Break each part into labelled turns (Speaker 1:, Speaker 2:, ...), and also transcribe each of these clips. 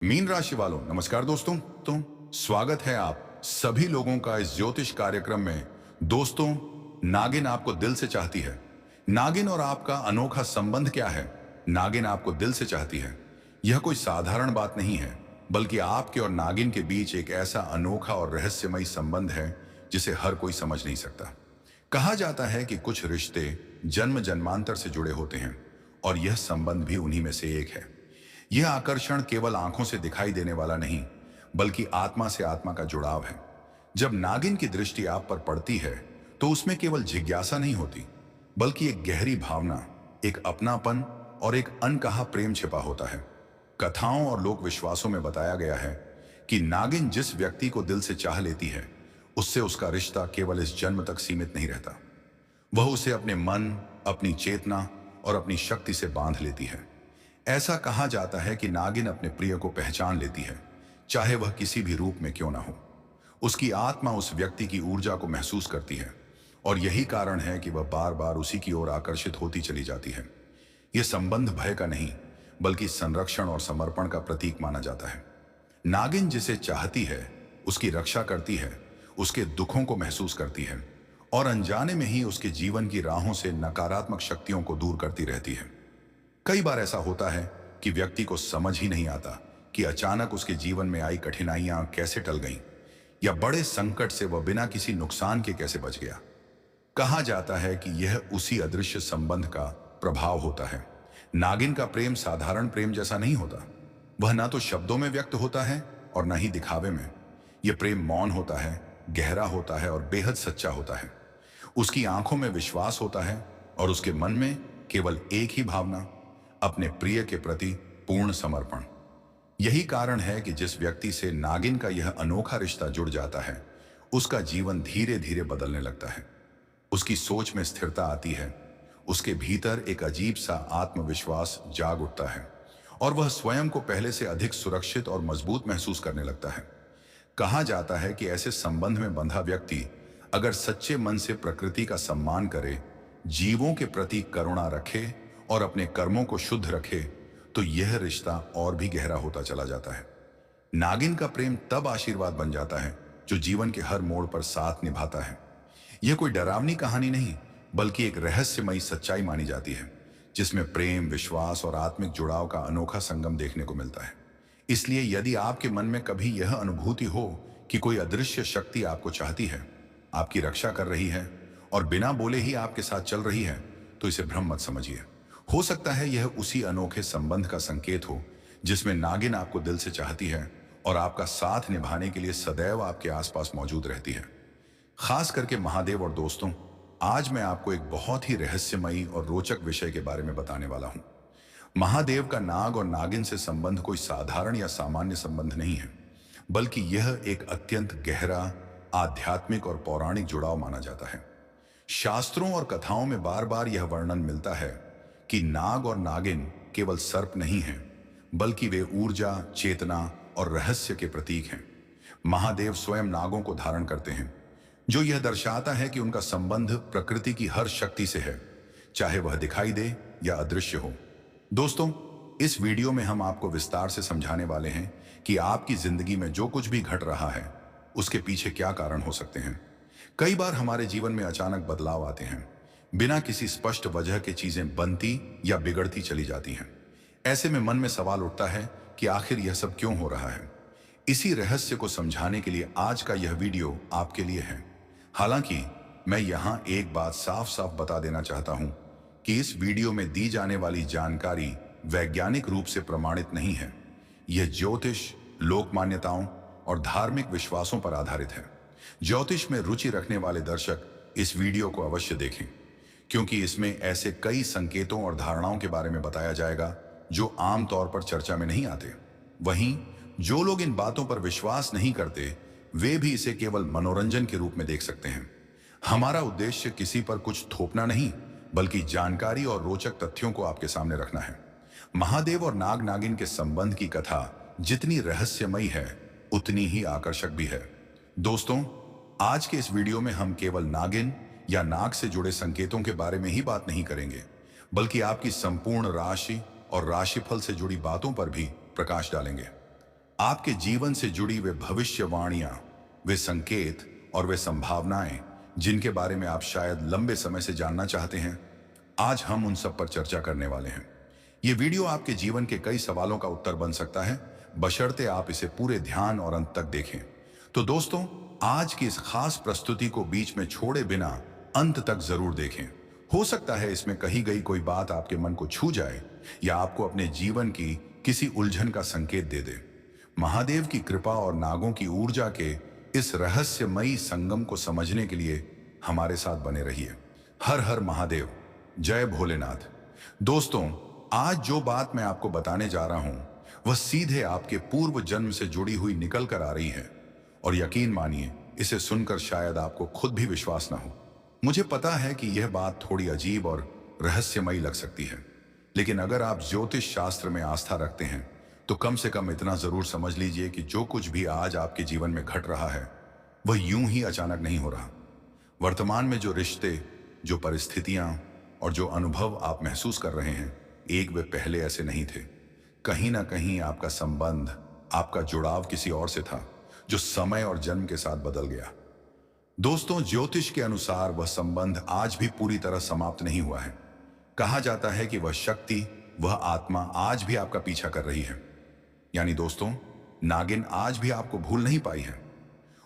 Speaker 1: Mean राशि वालों नमस्कार दोस्तों। स्वागत है आप सभी लोगों का इस ज्योतिष कार्यक्रम में। दोस्तों, नागिन आपको दिल से चाहती है। नागिन और आपका अनोखा संबंध क्या है? नागिन आपको दिल से चाहती है। यह कोई साधारण बात नहीं है, बल्कि आपके और नागिन के बीच एक ऐसा अनोखा और रहस्यमयी संबंध है जिसे हर कोई समझ नहीं सकता। कहा जाता है कि कुछ रिश्ते जन्म जन्मांतर से जुड़े होते हैं और यह संबंध भी उन्हीं में से एक है। यह आकर्षण केवल आंखों से दिखाई देने वाला नहीं, बल्कि आत्मा से आत्मा का जुड़ाव है। जब नागिन की दृष्टि आप पर पड़ती है तो उसमें केवल जिज्ञासा नहीं होती, बल्कि एक गहरी भावना, एक अपनापन और एक अनकहा प्रेम छिपा होता है। कथाओं और लोक विश्वासों में बताया गया है कि नागिन जिस व्यक्ति को दिल से चाह लेती है, उससे उसका रिश्ता केवल इस जन्म तक सीमित नहीं रहता। वह उसे अपने मन, अपनी चेतना और अपनी शक्ति से बांध लेती है। ऐसा कहा जाता है कि नागिन अपने प्रिय को पहचान लेती है, चाहे वह किसी भी रूप में क्यों ना हो। उसकी आत्मा उस व्यक्ति की ऊर्जा को महसूस करती है और यही कारण है कि वह बार बार उसी की ओर आकर्षित होती चली जाती है। यह संबंध भय का नहीं, बल्कि संरक्षण और समर्पण का प्रतीक माना जाता है। नागिन जिसे चाहती है, उसकी रक्षा करती है, उसके दुखों को महसूस करती है और अनजाने में ही उसके जीवन की राहों से नकारात्मक शक्तियों को दूर करती रहती है। कई बार ऐसा होता है कि व्यक्ति को समझ ही नहीं आता कि अचानक उसके जीवन में आई कठिनाइयां कैसे टल गईं, या बड़े संकट से वह बिना किसी नुकसान के कैसे बच गया। कहा जाता है कि यह उसी अदृश्य संबंध का प्रभाव होता है। नागिन का प्रेम साधारण प्रेम जैसा नहीं होता। वह ना तो शब्दों में व्यक्त होता है और ना ही दिखावे में। यह प्रेम मौन होता है, गहरा होता है और बेहद सच्चा होता है। उसकी आंखों में विश्वास होता है और उसके मन में केवल एक ही भावना, अपने प्रिय के प्रति पूर्ण समर्पण। यही कारण है कि जिस व्यक्ति से नागिन का यह अनोखा रिश्ता जुड़ जाता है, उसका जीवन धीरे धीरे बदलने लगता है। उसकी सोच में स्थिरता आती है, उसके भीतर एक अजीब सा आत्मविश्वास जाग उठता है और वह स्वयं को पहले से अधिक सुरक्षित और मजबूत महसूस करने लगता है। कहा जाता है कि ऐसे संबंध में बंधा व्यक्ति अगर सच्चे मन से प्रकृति का सम्मान करे, जीवों के प्रति करुणा रखे और अपने कर्मों को शुद्ध रखे, तो यह रिश्ता और भी गहरा होता चला जाता है। नागिन का प्रेम तब आशीर्वाद बन जाता है जो जीवन के हर मोड़ पर साथ निभाता है। यह कोई डरावनी कहानी नहीं, बल्कि एक रहस्यमयी सच्चाई मानी जाती है, जिसमें प्रेम, विश्वास और आत्मिक जुड़ाव का अनोखा संगम देखने को मिलता है। इसलिए यदि आपके मन में कभी यह अनुभूति हो कि कोई अदृश्य शक्ति आपको चाहती है, आपकी रक्षा कर रही है और बिना बोले ही आपके साथ चल रही है, तो इसे भ्रम मत समझिए। हो सकता है यह उसी अनोखे संबंध का संकेत हो जिसमें नागिन आपको दिल से चाहती है और आपका साथ निभाने के लिए सदैव आपके आसपास मौजूद रहती है। खास करके महादेव। और दोस्तों, आज मैं आपको एक बहुत ही रहस्यमयी और रोचक विषय के बारे में बताने वाला हूं। महादेव का नाग और नागिन से संबंध कोई साधारण या सामान्य संबंध नहीं है, बल्कि यह एक अत्यंत गहरा, आध्यात्मिक और पौराणिक जुड़ाव माना जाता है। शास्त्रों और कथाओं में बार बार यह वर्णन मिलता है कि नाग और नागिन केवल सर्प नहीं हैं, बल्कि वे ऊर्जा, चेतना और रहस्य के प्रतीक हैं। महादेव स्वयं नागों को धारण करते हैं, जो यह दर्शाता है कि उनका संबंध प्रकृति की हर शक्ति से है, चाहे वह दिखाई दे या अदृश्य हो। दोस्तों, इस वीडियो में हम आपको विस्तार से समझाने वाले हैं कि आपकी जिंदगी में जो कुछ भी घट रहा है, उसके पीछे क्या कारण हो सकते हैं। कई बार हमारे जीवन में अचानक बदलाव आते हैं, बिना किसी स्पष्ट वजह के चीजें बनती या बिगड़ती चली जाती हैं। ऐसे में मन में सवाल उठता है कि आखिर यह सब क्यों हो रहा है। इसी रहस्य को समझाने के लिए आज का यह वीडियो आपके लिए है। हालांकि मैं यहां एक बात साफ साफ बता देना चाहता हूं कि इस वीडियो में दी जाने वाली जानकारी वैज्ञानिक रूप से प्रमाणित नहीं है। यह ज्योतिष, लोक मान्यताओं और धार्मिक विश्वासों पर आधारित है। ज्योतिष में रुचि रखने वाले दर्शक इस वीडियो को अवश्य देखें, क्योंकि इसमें ऐसे कई संकेतों और धारणाओं के बारे में बताया जाएगा जो आमतौर पर चर्चा में नहीं आते। वहीं जो लोग इन बातों पर विश्वास नहीं करते, वे भी इसे केवल मनोरंजन के रूप में देख सकते हैं। हमारा उद्देश्य किसी पर कुछ थोपना नहीं, बल्कि जानकारी और रोचक तथ्यों को आपके सामने रखना है। महादेव और नाग नागिन के संबंध की कथा जितनी रहस्यमयी है, उतनी ही आकर्षक भी है। दोस्तों, आज के इस वीडियो में हम केवल नागिन या नाग से जुड़े संकेतों के बारे में ही बात नहीं करेंगे, बल्कि आपकी संपूर्ण राशि और राशिफल से जुड़ी बातों पर भी प्रकाश डालेंगे। आपके जीवन से जुड़ी वे भविष्यवाणियां, वे संकेत और वे संभावनाएं जिनके बारे में आप शायद लंबे समय से जानना चाहते हैं, आज हम उन सब पर चर्चा करने वाले हैं। ये वीडियो आपके जीवन के कई सवालों का उत्तर बन सकता है, बशर्ते आप इसे पूरे ध्यान और अंत तक देखें। तो दोस्तों, आज की इस खास प्रस्तुति को बीच में छोड़े बिना अंत तक जरूर देखें। हो सकता है इसमें कही गई कोई बात आपके मन को छू जाए या आपको अपने जीवन की किसी उलझन का संकेत दे दे। महादेव की कृपा और नागों की ऊर्जा के इस रहस्यमयी संगम को समझने के लिए हमारे साथ बने रहिए। हर हर महादेव, जय भोलेनाथ। दोस्तों, आज जो बात मैं आपको बताने जा रहा हूं वह सीधे आपके पूर्व जन्म से जुड़ी हुई निकल कर आ रही है, और यकीन मानिए, इसे सुनकर शायद आपको खुद भी विश्वास ना हो। मुझे पता है कि यह बात थोड़ी अजीब और रहस्यमयी लग सकती है, लेकिन अगर आप ज्योतिष शास्त्र में आस्था रखते हैं तो कम से कम इतना जरूर समझ लीजिए कि जो कुछ भी आज आपके जीवन में घट रहा है वह यूं ही अचानक नहीं हो रहा। वर्तमान में जो रिश्ते, जो परिस्थितियां और जो अनुभव आप महसूस कर रहे हैं, एक वे पहले ऐसे नहीं थे। कहीं ना कहीं आपका संबंध, आपका जुड़ाव किसी और से था जो समय और जन्म के साथ बदल गया। दोस्तों, ज्योतिष के अनुसार वह संबंध आज भी पूरी तरह समाप्त नहीं हुआ है। कहा जाता है कि वह शक्ति, वह आत्मा आज भी आपका पीछा कर रही है। यानी दोस्तों, नागिन आज भी आपको भूल नहीं पाई है।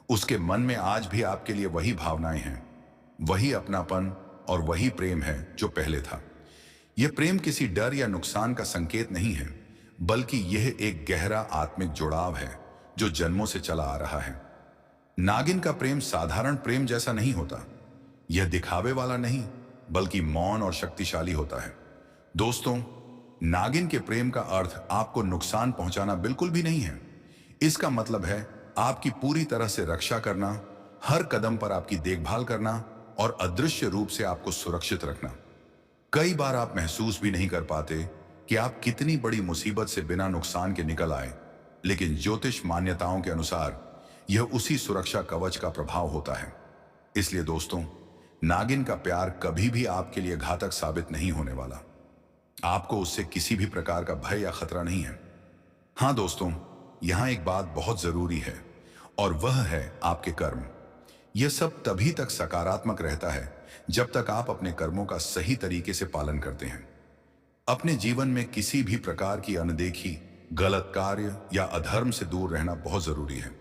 Speaker 1: उसके मन में आज भी आपके लिए वही भावनाएं हैं, वही अपनापन और वही प्रेम है जो पहले था। यह प्रेम किसी डर या नुकसान का संकेत नहीं है, बल्कि यह एक गहरा आत्मिक जुड़ाव है जो जन्मों से चला आ रहा है। नागिन का प्रेम साधारण प्रेम जैसा नहीं होता। यह दिखावे वाला नहीं, बल्कि मौन और शक्तिशाली होता है। दोस्तों, नागिन के प्रेम का अर्थ आपको नुकसान पहुंचाना बिल्कुल भी नहीं है। इसका मतलब है आपकी पूरी तरह से रक्षा करना, हर कदम पर आपकी देखभाल करना और अदृश्य रूप से आपको सुरक्षित रखना। कई बार आप महसूस भी नहीं कर पाते कि आप कितनी बड़ी मुसीबत से बिना नुकसान के निकल आए, लेकिन ज्योतिष मान्यताओं के अनुसार यह उसी सुरक्षा कवच का प्रभाव होता है। इसलिए दोस्तों, नागिन का प्यार कभी भी आपके लिए घातक साबित नहीं होने वाला। आपको उससे किसी भी प्रकार का भय या खतरा नहीं है। हां दोस्तों, यहां एक बात बहुत जरूरी है, और वह है आपके कर्म। यह सब तभी तक सकारात्मक रहता है जब तक आप अपने कर्मों का सही तरीके से पालन करते हैं। अपने जीवन में किसी भी प्रकार की अनदेखी, गलत कार्य या अधर्म से दूर रहना बहुत जरूरी है।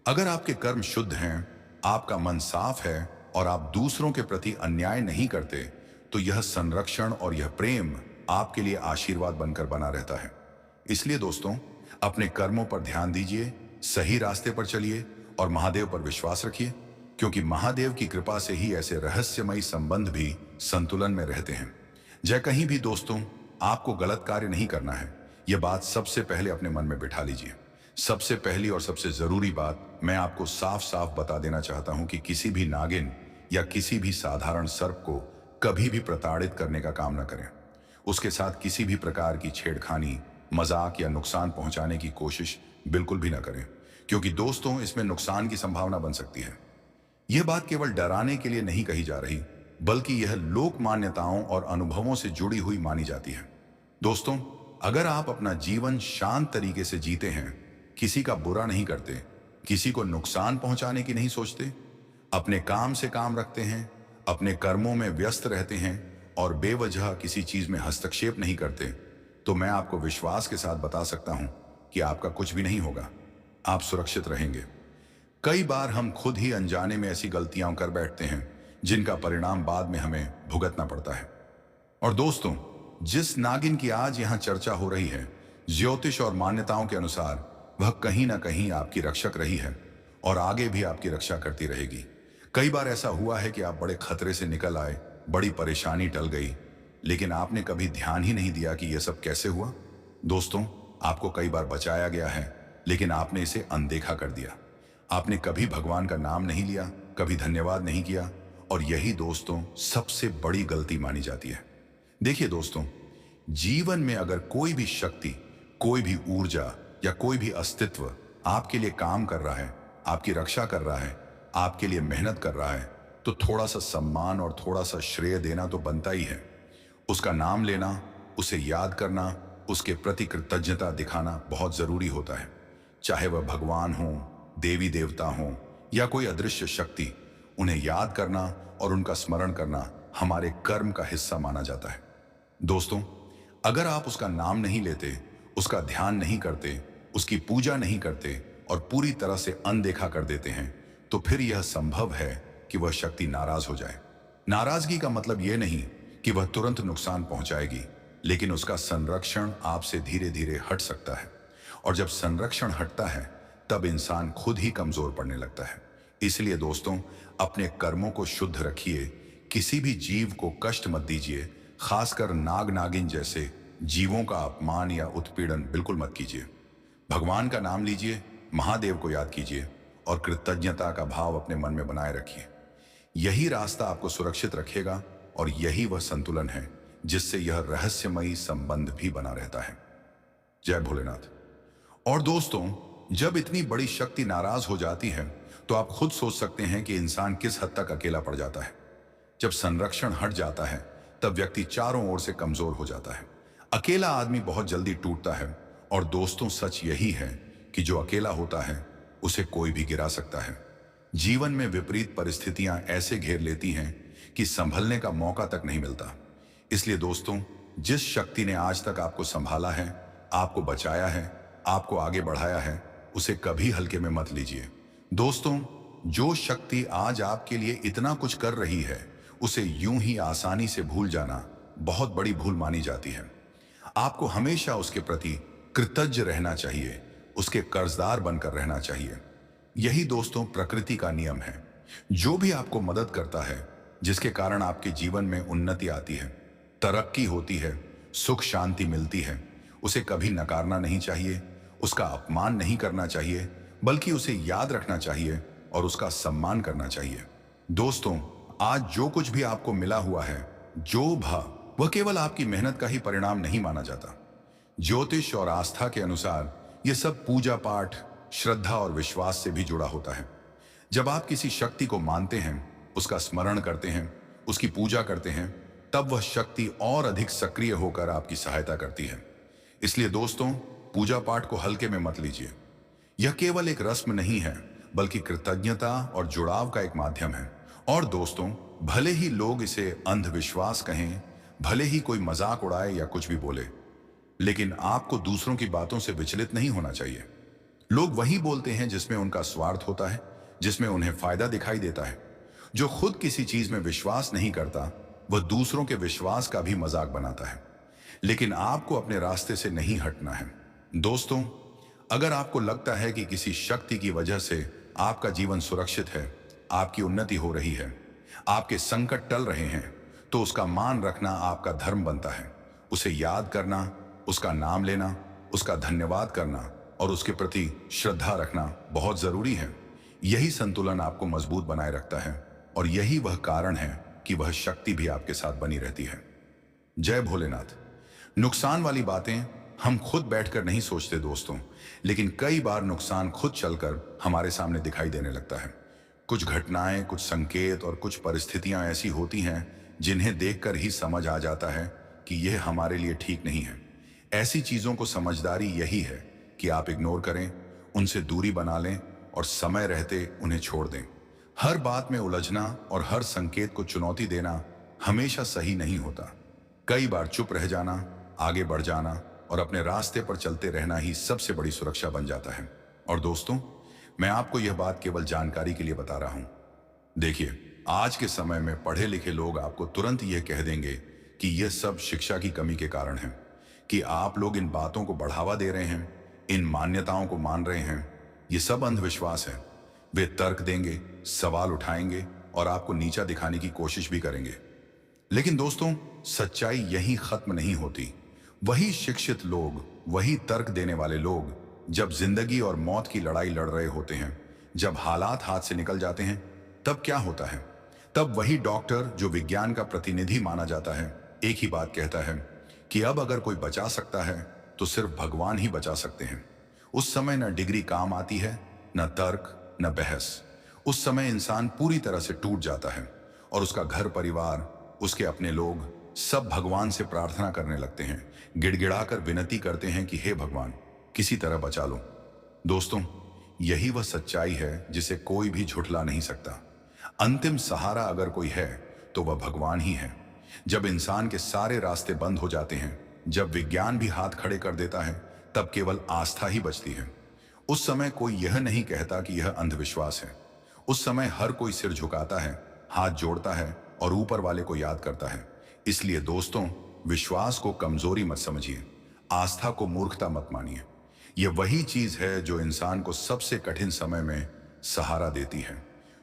Speaker 1: अगर आपके कर्म शुद्ध हैं, आपका मन साफ है और आप दूसरों के प्रति अन्याय नहीं करते, तो यह संरक्षण और यह प्रेम आपके लिए आशीर्वाद बनकर बना रहता है। इसलिए दोस्तों, अपने कर्मों पर ध्यान दीजिए, सही रास्ते पर चलिए और महादेव पर विश्वास रखिए, क्योंकि महादेव की कृपा से ही ऐसे रहस्यमयी संबंध भी संतुलन में रहते हैं। जय कहीं भी दोस्तों, आपको गलत कार्य नहीं करना है। यह बात सबसे पहले अपने मन में बिठा लीजिए। सबसे पहली और सबसे जरूरी बात मैं आपको साफ साफ बता देना चाहता हूं कि किसी भी नागिन या किसी भी साधारण सर्प को कभी भी प्रताड़ित करने का काम न करें। उसके साथ किसी भी प्रकार की छेड़खानी, मजाक या नुकसान पहुंचाने की कोशिश बिल्कुल भी न करें, क्योंकि दोस्तों, इसमें नुकसान की संभावना बन सकती है। यह बात केवल डराने के लिए नहीं कही जा रही, बल्कि यह लोक मान्यताओं और अनुभवों से जुड़ी हुई मानी जाती है। दोस्तों, अगर आप अपना जीवन शांत तरीके से जीते हैं, किसी का बुरा नहीं करते, किसी को नुकसान पहुंचाने की नहीं सोचते, अपने काम से काम रखते हैं, अपने कर्मों में व्यस्त रहते हैं और बेवजह किसी चीज में हस्तक्षेप नहीं करते, तो मैं आपको विश्वास के साथ बता सकता हूं कि आपका कुछ भी नहीं होगा। आप सुरक्षित रहेंगे। कई बार हम खुद ही अनजाने में ऐसी गलतियां कर बैठते हैं जिनका परिणाम बाद में हमें भुगतना पड़ता है। और दोस्तों, जिस नागिन की आज यहां चर्चा हो रही है, ज्योतिष और मान्यताओं के अनुसार वह कहीं ना कहीं आपकी रक्षक रही है और आगे भी आपकी रक्षा करती रहेगी। कई बार ऐसा हुआ है कि आप बड़े खतरे से निकल आए, बड़ी परेशानी टल गई, लेकिन आपने कभी ध्यान ही नहीं दिया कि यह सब कैसे हुआ। दोस्तों, आपको कई बार बचाया गया है, लेकिन आपने इसे अनदेखा कर दिया। आपने कभी भगवान का नाम नहीं लिया, कभी धन्यवाद नहीं किया, और यही दोस्तों सबसे बड़ी गलती मानी जाती है। देखिए दोस्तों, जीवन में अगर कोई भी शक्ति, कोई भी ऊर्जा या कोई भी अस्तित्व आपके लिए काम कर रहा है, आपकी रक्षा कर रहा है, आपके लिए मेहनत कर रहा है, तो थोड़ा सा सम्मान और थोड़ा सा श्रेय देना तो बनता ही है। उसका नाम लेना, उसे याद करना, उसके प्रति कृतज्ञता दिखाना बहुत जरूरी होता है। चाहे वह भगवान हो, देवी देवता हो या कोई अदृश्य शक्ति। उन्हें याद करना और उनका स्मरण करना हमारे कर्म का हिस्सा माना जाता है। दोस्तों, अगर आप उसका नाम नहीं लेते, उसका ध्यान नहीं करते, उसकी पूजा नहीं करते और पूरी तरह से अनदेखा कर देते हैं, तो फिर यह संभव है कि वह शक्ति नाराज हो जाए। नाराजगी का मतलब यह नहीं कि वह तुरंत नुकसान पहुंचाएगी, लेकिन उसका संरक्षण आपसे धीरे धीरे हट सकता है। और जब संरक्षण हटता है, तब इंसान खुद ही कमजोर पड़ने लगता है। इसलिए दोस्तों, अपने कर्मों को शुद्ध रखिए, किसी भी जीव को कष्ट मत दीजिए, खासकर नाग नागिन जैसे जीवों का अपमान या उत्पीड़न बिल्कुल मत कीजिए। भगवान का नाम लीजिए, महादेव को याद कीजिए और कृतज्ञता का भाव अपने मन में बनाए रखिए। यही रास्ता आपको सुरक्षित रखेगा और यही वह संतुलन है जिससे यह रहस्यमयी संबंध भी बना रहता है। जय भोलेनाथ। और दोस्तों, जब इतनी बड़ी शक्ति नाराज हो जाती है, तो आप खुद सोच सकते हैं कि इंसान किस हद तक अकेला पड़ जाता है। जब संरक्षण हट जाता है, तब व्यक्ति चारों ओर से कमजोर हो जाता है। अकेला आदमी बहुत जल्दी टूटता है। और दोस्तों, सच यही है कि जो अकेला होता है, उसे कोई भी गिरा सकता है। जीवन में विपरीत परिस्थितियां ऐसे घेर लेती हैं कि संभलने का मौका तक नहीं मिलता। इसलिए दोस्तों, जिस शक्ति ने आज तक आपको संभाला है, आपको बचाया है, आपको आगे बढ़ाया है, उसे कभी हल्के में मत लीजिए। दोस्तों, जो शक्ति आज आपके लिए इतना कुछ कर रही है, उसे यूं ही आसानी से भूल जाना बहुत बड़ी भूल मानी जाती है। आपको हमेशा उसके प्रति कृतज्ञ रहना चाहिए, उसके कर्जदार बनकर रहना चाहिए। यही दोस्तों प्रकृति का नियम है। जो भी आपको मदद करता है, जिसके कारण आपके जीवन में उन्नति आती है, तरक्की होती है, सुख शांति मिलती है, उसे कभी नकारना नहीं चाहिए, उसका अपमान नहीं करना चाहिए, बल्कि उसे याद रखना चाहिए और उसका सम्मान करना चाहिए। दोस्तों, आज जो कुछ भी आपको मिला हुआ है, जो वह केवल आपकी मेहनत का ही परिणाम नहीं माना जाता। ज्योतिष और आस्था के अनुसार यह सब पूजा पाठ, श्रद्धा और विश्वास से भी जुड़ा होता है। जब आप किसी शक्ति को मानते हैं, उसका स्मरण करते हैं, उसकी पूजा करते हैं, तब वह शक्ति और अधिक सक्रिय होकर आपकी सहायता करती है। इसलिए दोस्तों, पूजा पाठ को हल्के में मत लीजिए। यह केवल एक रस्म नहीं है, बल्कि कृतज्ञता और जुड़ाव का एक माध्यम है। और दोस्तों, भले ही लोग इसे अंधविश्वास कहें, भले ही कोई मजाक उड़ाए या कुछ भी बोले, लेकिन आपको दूसरों की बातों से विचलित नहीं होना चाहिए। लोग वही बोलते हैं जिसमें उनका स्वार्थ होता है, जिसमें उन्हें फायदा दिखाई देता है। जो खुद किसी चीज में विश्वास नहीं करता, वह दूसरों के विश्वास का भी मजाक बनाता है। लेकिन आपको अपने रास्ते से नहीं हटना है। दोस्तों, अगर आपको लगता है कि किसी शक्ति की वजह से आपका जीवन सुरक्षित है, आपकी उन्नति हो रही है, आपके संकट टल रहे हैं, तो उसका मान रखना आपका धर्म बनता है। उसे याद करना, उसका नाम लेना, उसका धन्यवाद करना और उसके प्रति श्रद्धा रखना बहुत जरूरी है। यही संतुलन आपको मजबूत बनाए रखता है और यही वह कारण है कि वह शक्ति भी आपके साथ बनी रहती है। जय भोलेनाथ। नुकसान वाली बातें हम खुद बैठकर नहीं सोचते दोस्तों, लेकिन कई बार नुकसान खुद चलकर हमारे सामने दिखाई देने लगता है। कुछ घटनाएं, कुछ संकेत और कुछ परिस्थितियां ऐसी होती हैं जिन्हें देखकर ही समझ आ जाता है कि यह हमारे लिए ठीक नहीं है। ऐसी चीजों को समझदारी यही है कि आप इग्नोर करें, उनसे दूरी बना लें और समय रहते उन्हें छोड़ दें। हर बात में उलझना और हर संकेत को चुनौती देना हमेशा सही नहीं होता। कई बार चुप रह जाना, आगे बढ़ जाना और अपने रास्ते पर चलते रहना ही सबसे बड़ी सुरक्षा बन जाता है। और दोस्तों, मैं आपको यह बात केवल जानकारी के लिए बता रहा हूं। देखिए, आज के समय में पढ़े लिखे लोग आपको तुरंत यह कह देंगे कि यह सब शिक्षा की कमी के कारण है, कि आप लोग इन बातों को बढ़ावा दे रहे हैं, इन मान्यताओं को मान रहे हैं, ये सब अंधविश्वास है। वे तर्क देंगे, सवाल उठाएंगे और आपको नीचा दिखाने की कोशिश भी करेंगे। लेकिन दोस्तों, सच्चाई यहीं खत्म नहीं होती। वही शिक्षित लोग, वही तर्क देने वाले लोग जब जिंदगी और मौत की लड़ाई लड़ रहे होते हैं, जब हालात हाथ से निकल जाते हैं, तब क्या होता है? तब वही डॉक्टर जो विज्ञान का प्रतिनिधि माना जाता है, एक ही बात कहता है कि अब अगर कोई बचा सकता है तो सिर्फ भगवान ही बचा सकते हैं। उस समय न डिग्री काम आती है, न तर्क, न बहस। उस समय इंसान पूरी तरह से टूट जाता है और उसका घर परिवार, उसके अपने लोग सब भगवान से प्रार्थना करने लगते हैं, गिड़गिड़ाकर विनती करते हैं कि हे भगवान, किसी तरह बचा लो। दोस्तों, यही वह सच्चाई है जिसे कोई भी झुठला नहीं सकता। अंतिम सहारा अगर कोई है तो वह भगवान ही है। जब इंसान के सारे रास्ते बंद हो जाते हैं, जब विज्ञान भी हाथ खड़े कर देता है, तब केवल आस्था ही बचती है। उस समय कोई यह नहीं कहता कि यह अंधविश्वास है। उस समय हर कोई सिर झुकाता है, हाथ जोड़ता है और ऊपर वाले को याद करता है। इसलिए दोस्तों, विश्वास को कमजोरी मत समझिए, आस्था को मूर्खता मत मानिए। यह वही चीज है जो इंसान को सबसे कठिन समय में सहारा देती है।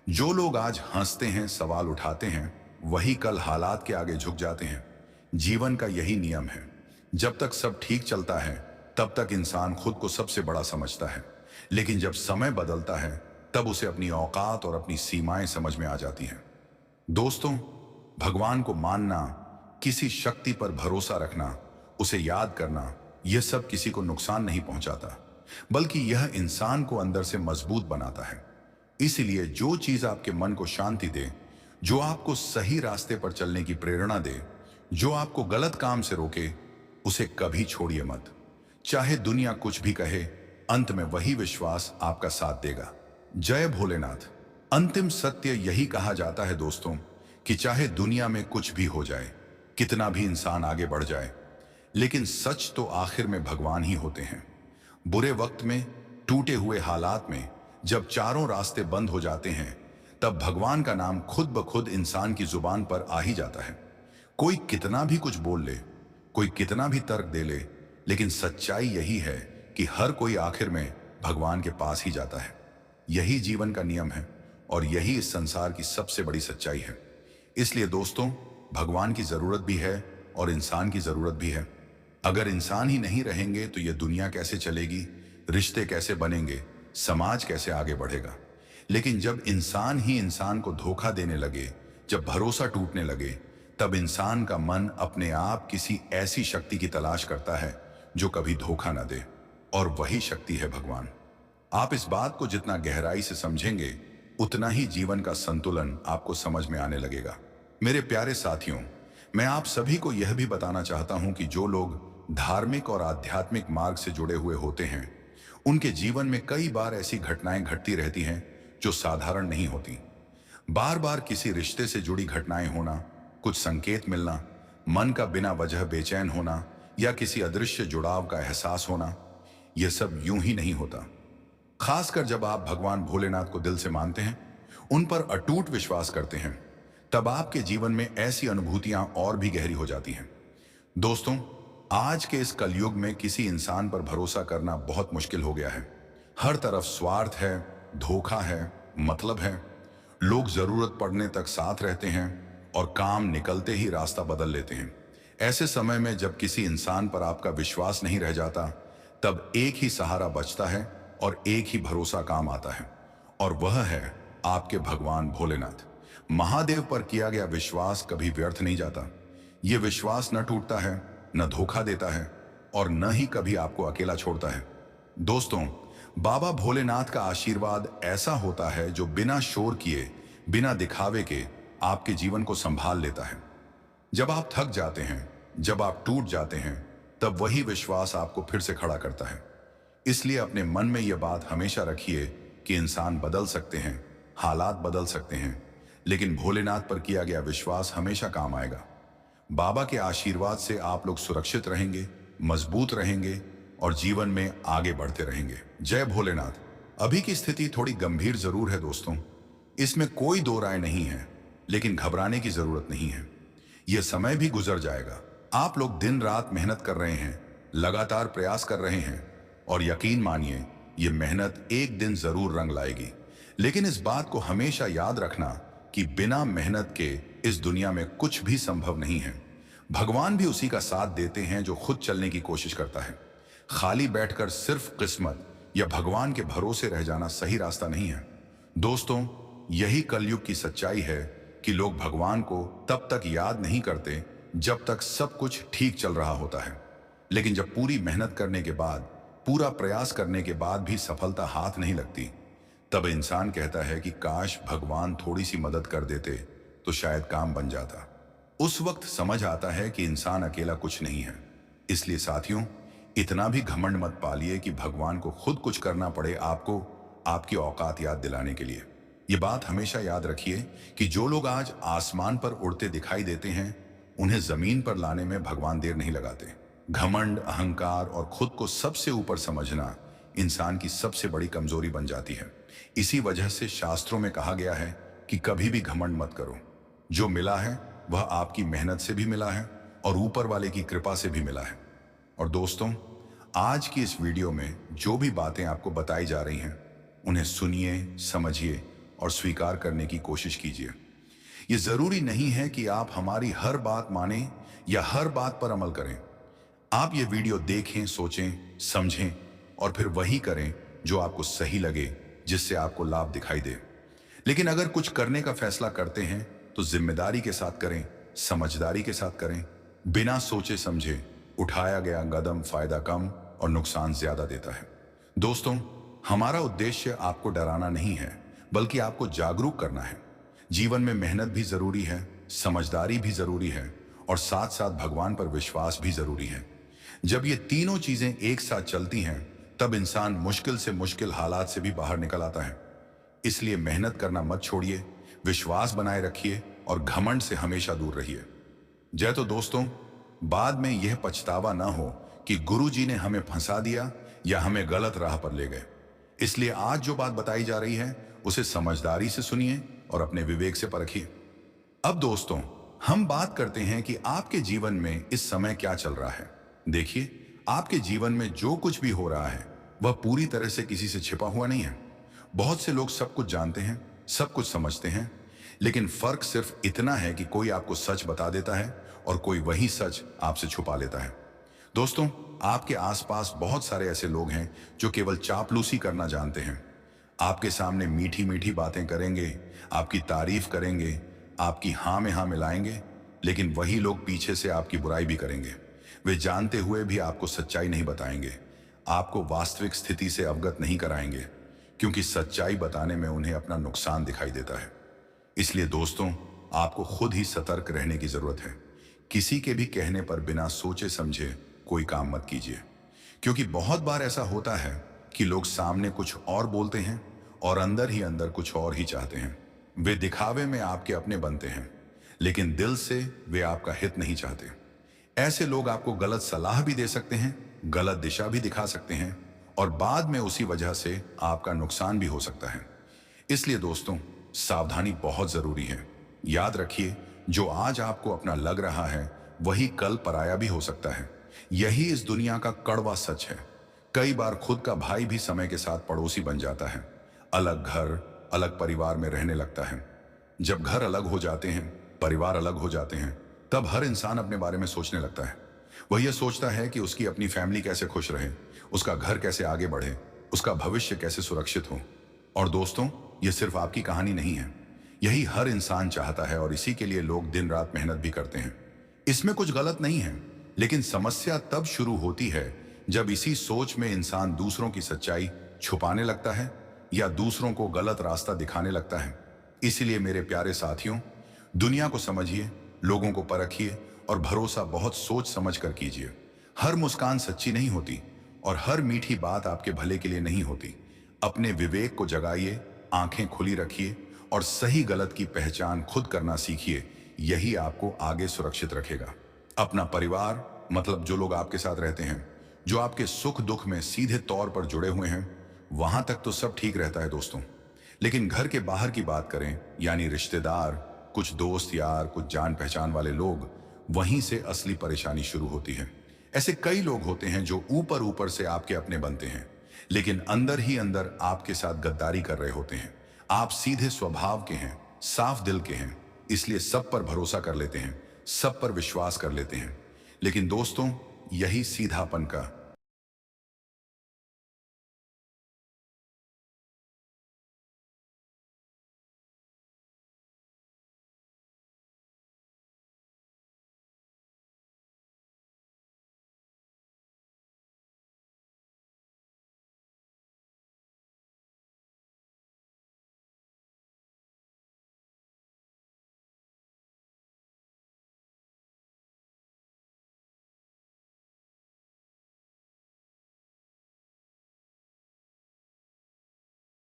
Speaker 1: जो लोग आज हंसते हैं, सवाल उठाते हैं, वही कल हालात के आगे झुक जाते हैं। जीवन का यही नियम है। जब तक सब ठीक चलता है, तब तक इंसान खुद को सबसे बड़ा समझता है। लेकिन जब समय बदलता है, तब उसे अपनी औकात और अपनी सीमाएं समझ में आ जाती हैं। दोस्तों, भगवान को मानना, किसी शक्ति पर भरोसा रखना, उसे याद करना, यह सब किसी को नुकसान नहीं पहुंचाता, बल्कि यह इंसान को अंदर से मजबूत बनाता है। इसलिए जो चीज आपके मन को शांति दे, जो आपको सही रास्ते पर चलने की प्रेरणा दे, जो आपको गलत काम से रोके, उसे कभी छोड़िए मत। चाहे दुनिया कुछ भी कहे, अंत में वही विश्वास आपका साथ देगा। जय भोलेनाथ। अंतिम सत्य यही कहा जाता है दोस्तों, कि चाहे दुनिया में कुछ भी हो जाए, कितना भी इंसान आगे बढ़ जाए, लेकिन सच तो आखिर में भगवान ही होते हैं। बुरे वक्त में, टूटे हुए हालात में, जब चारों रास्ते बंद हो जाते हैं, तब भगवान का नाम खुद ब खुद इंसान की जुबान पर आ ही जाता है। कोई कितना भी कुछ बोल ले, कोई कितना भी तर्क दे ले, लेकिन सच्चाई यही है कि हर कोई आखिर में भगवान के पास ही जाता है। यही जीवन का नियम है और यही इस संसार की सबसे बड़ी सच्चाई है। इसलिए दोस्तों, भगवान की जरूरत भी है और इंसान की जरूरत भी है। अगर इंसान ही नहीं रहेंगे तो यह दुनिया कैसे चलेगी, रिश्ते कैसे बनेंगे, समाज कैसे आगे बढ़ेगा। लेकिन जब इंसान ही इंसान को धोखा देने लगे, जब भरोसा टूटने लगे, तब इंसान का मन अपने आप किसी ऐसी शक्ति की तलाश करता है जो कभी धोखा न दे, और वही शक्ति है भगवान। आप इस बात को जितना गहराई से समझेंगे, उतना ही जीवन का संतुलन आपको समझ में आने लगेगा। मेरे प्यारे साथियों, मैं आप सभी को यह भी बताना चाहता हूं कि जो लोग धार्मिक और आध्यात्मिक मार्ग से जुड़े हुए होते हैं, उनके जीवन में कई बार ऐसी घटनाएं घटती रहती हैं जो साधारण नहीं होती। बार बार किसी रिश्ते से जुड़ी घटनाएं होना, कुछ संकेत मिलना, मन का बिना वजह बेचैन होना या किसी अदृश्य जुड़ाव का एहसास होना, यह सब यूं ही नहीं होता। खासकर जब आप भगवान भोलेनाथ को दिल से मानते हैं, उन पर अटूट विश्वास करते हैं, तब आपके जीवन में ऐसी अनुभूतियां और भी गहरी हो जाती हैं। दोस्तों, आज के इस कलयुग में किसी इंसान पर भरोसा करना बहुत मुश्किल हो गया है। हर तरफ स्वार्थ है, धोखा है, मतलब है। लोग जरूरत पड़ने तक साथ रहते हैं और काम निकलते ही रास्ता बदल लेते हैं। ऐसे समय में जब किसी इंसान पर आपका विश्वास नहीं रह जाता, तब एक ही सहारा बचता है और एक ही भरोसा काम आता है, और वह है आपके भगवान भोलेनाथ। महादेव पर किया गया विश्वास कभी व्यर्थ नहीं जाता। यह विश्वास न टूटता है, न धोखा देता है और न ही कभी आपको अकेला छोड़ता है। दोस्तों, बाबा भोलेनाथ का आशीर्वाद ऐसा होता है जो बिना शोर किए, बिना दिखावे के आपके जीवन को संभाल लेता है। जब आप थक जाते हैं, जब आप टूट जाते हैं, तब वही विश्वास आपको फिर से खड़ा करता है। इसलिए अपने मन में यह बात हमेशा रखिए कि इंसान बदल सकते हैं, हालात बदल सकते हैं, लेकिन भोलेनाथ पर किया गया विश्वास हमेशा काम आएगा। बाबा के आशीर्वाद से आप लोग सुरक्षित रहेंगे, मजबूत रहेंगे और जीवन में आगे बढ़ते रहेंगे। जय भोलेनाथ। अभी की स्थिति थोड़ी गंभीर जरूर है दोस्तों, इसमें कोई दो राय नहीं है, लेकिन घबराने की जरूरत नहीं है। यह समय भी गुजर जाएगा। आप लोग दिन रात मेहनत कर रहे हैं, लगातार प्रयास कर रहे हैं, और यकीन मानिए, यह मेहनत एक दिन जरूर रंग लाएगी। लेकिन इस बात को हमेशा याद रखना कि बिना मेहनत के इस दुनिया में कुछ भी संभव नहीं है। भगवान भी उसी का साथ देते हैं जो खुद चलने की कोशिश करता है। खाली बैठकर सिर्फ किस्मत या भगवान के भरोसे रह जाना सही रास्ता नहीं है। दोस्तों, यही कलयुग की सच्चाई है कि लोग भगवान को तब तक याद नहीं करते जब तक सब कुछ ठीक चल रहा होता है। लेकिन जब पूरी मेहनत करने के बाद, पूरा प्रयास करने के बाद भी सफलता हाथ नहीं लगती, तब इंसान कहता है कि काश भगवान थोड़ी सी मदद कर देते तो शायद काम बन जाता। उस वक्त समझ आता है कि इंसान अकेला कुछ नहीं है। इसलिए साथियों, इतना भी घमंड मत पालिए कि भगवान को खुद कुछ करना पड़े आपको आपकी औकात याद दिलाने के लिए। ये बात हमेशा याद रखिए कि जो लोग आज आसमान पर उड़ते दिखाई देते हैं, उन्हें जमीन पर लाने में भगवान देर नहीं लगाते। घमंड, अहंकार और खुद को सबसे ऊपर समझना इंसान की सबसे बड़ी कमजोरी बन जाती है। इसी वजह से शास्त्रों में कहा गया है कि कभी भी घमंड मत करो। जो मिला है वह आपकी मेहनत से भी मिला है और ऊपर वाले की कृपा से भी मिला है। और दोस्तों, आज की इस वीडियो में जो भी बातें आपको बताई जा रही हैं, उन्हें सुनिए, समझिए और स्वीकार करने की कोशिश कीजिए। ये जरूरी नहीं है कि आप हमारी हर बात मानें या हर बात पर अमल करें। आप ये वीडियो देखें, सोचें, समझें और फिर वही करें जो आपको सही लगे, जिससे आपको लाभ दिखाई दे। लेकिन अगर कुछ करने का फैसला करते हैं तो जिम्मेदारी के साथ करें, समझदारी के साथ करें। बिना सोचे समझे उठाया गया कदम फायदा कम और नुकसान ज्यादा देता है। दोस्तों, हमारा उद्देश्य आपको डराना नहीं है, बल्कि आपको जागरूक करना है। जीवन में मेहनत भी जरूरी है, समझदारी भी जरूरी है और साथ साथ भगवान पर विश्वास भी जरूरी है। जब ये तीनों चीजें एक साथ चलती हैं, तब इंसान मुश्किल से मुश्किल हालात से भी बाहर निकल आता है। इसलिए मेहनत करना मत छोड़िए, विश्वास बनाए रखिए और घमंड से हमेशा दूर रहिए। जय। तो दोस्तों, बाद में यह पछतावा ना हो कि गुरुजी ने हमें फंसा दिया या हमें गलत राह पर ले गए। इसलिए आज जो बात बताई जा रही है उसे समझदारी से सुनिए और अपने विवेक से परखिए। अब दोस्तों, हम बात करते हैं कि आपके जीवन में इस समय क्या चल रहा है। देखिए, आपके जीवन में जो कुछ भी हो रहा है वह पूरी तरह से किसी से छिपा हुआ नहीं है। बहुत से लोग सब कुछ जानते हैं, सब कुछ समझते हैं, लेकिन फर्क सिर्फ इतना है कि कोई आपको सच बता देता है और कोई वही सच आपसे छुपा लेता है। दोस्तों, आपके आसपास बहुत सारे ऐसे लोग हैं जो केवल चापलूसी करना जानते हैं। आपके सामने मीठी मीठी बातें करेंगे, आपकी तारीफ करेंगे, आपकी हाँ में हाँ मिलाएंगे, लेकिन वही लोग पीछे से आपकी बुराई भी करेंगे। वे जानते हुए भी आपको सच्चाई नहीं बताएंगे, आपको वास्तविक स्थिति से अवगत नहीं कराएंगे, क्योंकि सच्चाई बताने में उन्हें अपना नुकसान दिखाई देता है। इसलिए दोस्तों, आपको खुद ही सतर्क रहने की जरूरत है। किसी के भी कहने पर बिना सोचे समझे कोई काम मत कीजिए, क्योंकि बहुत बार ऐसा होता है कि लोग सामने कुछ और बोलते हैं और अंदर ही अंदर कुछ और ही चाहते हैं। वे दिखावे में आपके अपने बनते हैं, लेकिन दिल से वे आपका हित नहीं चाहते। ऐसे लोग आपको गलत सलाह भी दे सकते हैं, गलत दिशा भी दिखा सकते हैं और बाद में उसी वजह से आपका नुकसान भी हो सकता है। इसलिए दोस्तों, सावधानी बहुत जरूरी है। याद रखिए, जो आज आपको अपना लग रहा है वही कल पराया भी हो सकता है। यही इस दुनिया का कड़वा सच है। कई बार खुद का भाई भी समय के साथ पड़ोसी बन जाता है। अलग घर, अलग परिवार में रहने लगता है। जब घर अलग हो जाते हैं, परिवार अलग हो जाते हैं, तब हर इंसान अपने बारे में सोचने लगता है। वह यह सोचता है कि उसकी अपनी फैमिली कैसे खुश रहे, उसका घर कैसे आगे बढ़े, उसका भविष्य कैसे सुरक्षित हो। और दोस्तों, यह सिर्फ आपकी कहानी नहीं है, यही हर इंसान चाहता है और इसी के लिए लोग दिन रात मेहनत भी करते हैं। इसमें कुछ गलत नहीं है, लेकिन समस्या तब शुरू होती है जब इसी सोच में इंसान दूसरों की सच्चाई छुपाने लगता है या दूसरों को गलत रास्ता दिखाने लगता है। इसीलिए मेरे प्यारे साथियों, दुनिया को समझिए, लोगों को परखिए और भरोसा बहुत सोच समझ कर कीजिए। हर मुस्कान सच्ची नहीं होती और हर मीठी बात आपके भले के लिए नहीं होती। अपने विवेक को जगाइए, आंखें खुली रखिए और सही गलत की पहचान खुद करना सीखिए। यही आपको आगे सुरक्षित रखेगा। अपना परिवार, मतलब जो लोग आपके साथ रहते हैं, जो आपके सुख दुख में सीधे तौर पर जुड़े हुए हैं, वहां तक तो सब ठीक रहता है दोस्तों। लेकिन घर के बाहर की बात करें, यानी रिश्तेदार, कुछ दोस्त यार, कुछ जान पहचान वाले लोग, वहीं से असली परेशानी शुरू होती है। ऐसे कई लोग होते हैं जो ऊपर ऊपर से आपके अपने बनते हैं, लेकिन अंदर ही अंदर आपके साथ गद्दारी कर रहे होते हैं। आप सीधे स्वभाव के हैं, साफ दिल के हैं, इसलिए सब पर भरोसा कर लेते हैं, सब पर विश्वास कर लेते हैं। लेकिन दोस्तों, यही सीधापन का